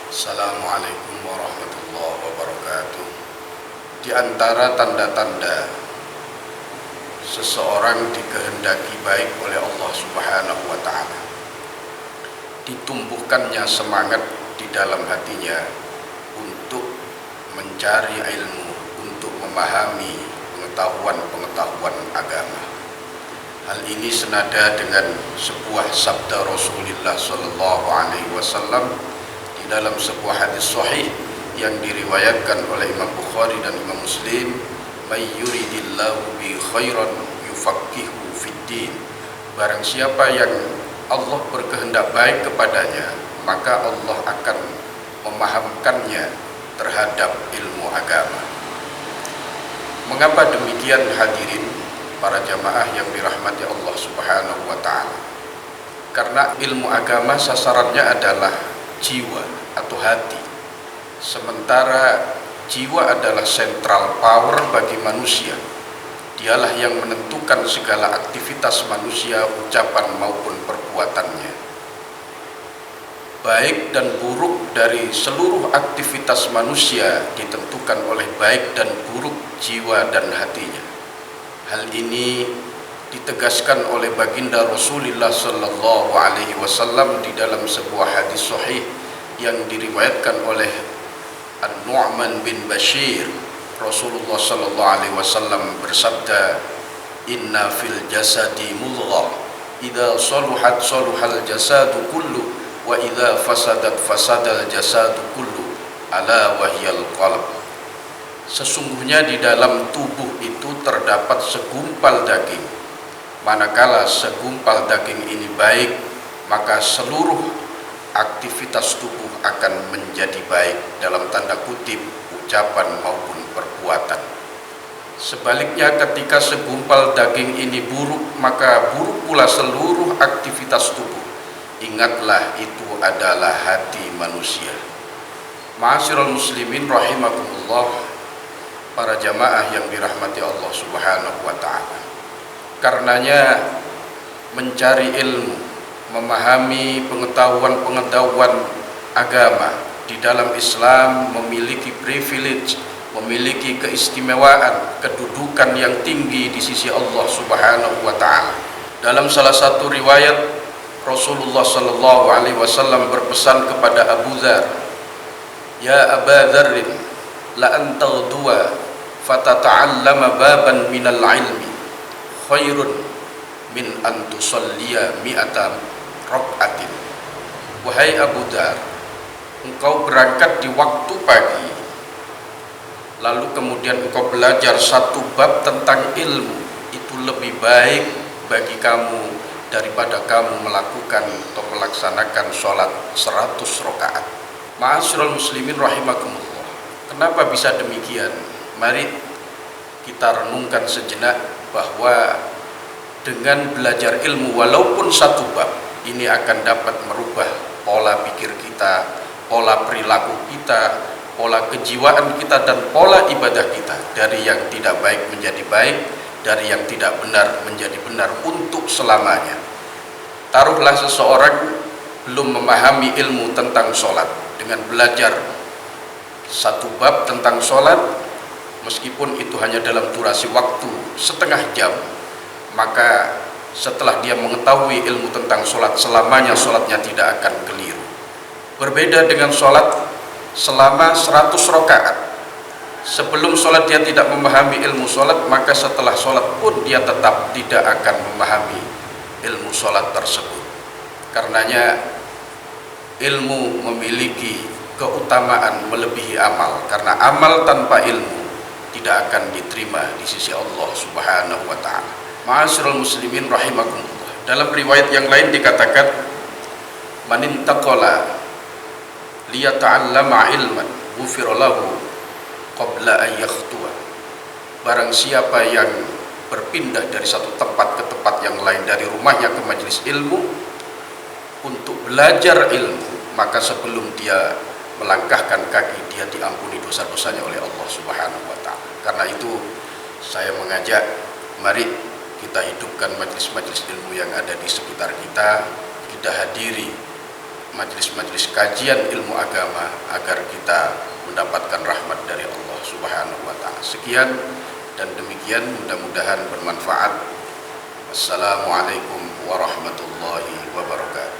Assalamualaikum warahmatullahi wabarakatuh. Di antara tanda-tanda seseorang dikehendaki baik oleh Allah Subhanahu wa Ta'ala, ditumbuhkannya semangat di dalam hatinya untuk mencari ilmu, untuk memahami pengetahuan agama. Hal ini senada dengan sebuah sabda Rasulullah sallallahu alaihi wasallam di dalam sebuah hadis sahih yang diriwayatkan oleh Imam Bukhari dan Imam Muslim, "May yuridillahu bi khairan yufaqihu fid-din." Barang siapa yang Allah berkehendak baik kepadanya, maka Allah akan memahamkannya terhadap ilmu agama. Mengapa demikian, hadirin para jamaah yang dirahmati Allah Subhanahu wa Ta'ala? Karena ilmu agama sasarannya adalah jiwa atau hati, sementara jiwa adalah central power bagi manusia. Dialah yang menentukan segala aktivitas manusia, ucapan maupun perbuatannya. Baik dan buruk dari seluruh aktivitas manusia ditentukan oleh baik dan buruk jiwa dan hatinya. Hal ini ditegaskan oleh baginda Rasulullah sallallahu alaihi wasallam di dalam sebuah hadis sahih yang diriwayatkan oleh An-Nu'man bin Bashir. Rasulullah sallallahu alaihi wasallam bersabda, "Inna fil jasadi mudghah, idza saluhat saluhal jasadu kullu, wa idza fasadat fasadal jasadu kullu, ala wahyal qalb." Sesungguhnya di dalam tubuh itu terdapat segumpal daging. Manakala segumpal daging ini baik, maka seluruh aktivitas tubuh akan menjadi baik, dalam tanda kutip ucapan maupun perbuatan. Sebaliknya, ketika segumpal daging ini buruk, maka buruk pula seluruh aktivitas tubuh. Ingatlah, itu adalah hati manusia. Ma'asyiral muslimin rahimakumullah, para jamaah yang dirahmati Allah Subhanahu wa Ta'ala. Karenanya mencari ilmu, memahami pengetahuan agama di dalam Islam memiliki privilege, memiliki keistimewaan, kedudukan yang tinggi di sisi Allah Subhanahu wa Ta'ala. Dalam salah satu riwayat, Rasulullah sallallahu alaihi wasallam berpesan kepada Abu Dzar, "Ya Aba Dzarrin, la antaghduwa fatata'allama baban minal ilmi khairun min an tusalliya mi'ata rak'atin." Wahai Abu Dzar, engkau berangkat di waktu pagi, lalu kemudian engkau belajar satu bab tentang ilmu, itu lebih baik bagi kamu daripada kamu melakukan atau melaksanakan sholat 100 rakaat. Ma'asyiral muslimin rahimakumullah, kenapa bisa demikian? Mari kita renungkan sejenak bahwa dengan belajar ilmu walaupun satu bab, ini akan dapat merubah pola pikir kita, pola perilaku kita, pola kejiwaan kita, dan pola ibadah kita, dari yang tidak baik menjadi baik, dari yang tidak benar menjadi benar untuk selamanya. Taruhlah seseorang belum memahami ilmu tentang sholat, dengan belajar satu bab tentang sholat, meskipun itu hanya dalam durasi waktu setengah jam, maka setelah dia mengetahui ilmu tentang sholat, selamanya sholatnya tidak akan keliru. Berbeda dengan sholat selama 100 rakaat. Sebelum sholat dia tidak memahami ilmu sholat, maka setelah sholat pun dia tetap tidak akan memahami ilmu sholat tersebut. Karenanya ilmu memiliki keutamaan melebihi amal, karena amal tanpa ilmu tidak akan diterima di sisi Allah Subhanahu wa Ta'ala. Ma'asyiral muslimin rahimakumullah, dalam riwayat yang lain dikatakan, "Man intaqala liyata'allama ilman ghufira lahu qabla an yakhtuwa." Barang siapa yang berpindah dari satu tempat ke tempat yang lain, dari rumahnya ke majelis ilmu untuk belajar ilmu, maka sebelum dia melangkahkan kaki, dia diampuni dosa-dosanya oleh Allah Subhanahu wa Ta'ala. Karena itu saya mengajak, mari kita hidupkan majelis-majelis ilmu yang ada di sekitar kita, kita hadiri majelis-majelis kajian ilmu agama agar kita mendapatkan rahmat dari Allah Subhanahu wa taala. Sekian dan demikian, mudah-mudahan bermanfaat. Wassalamualaikum warahmatullahi wabarakatuh.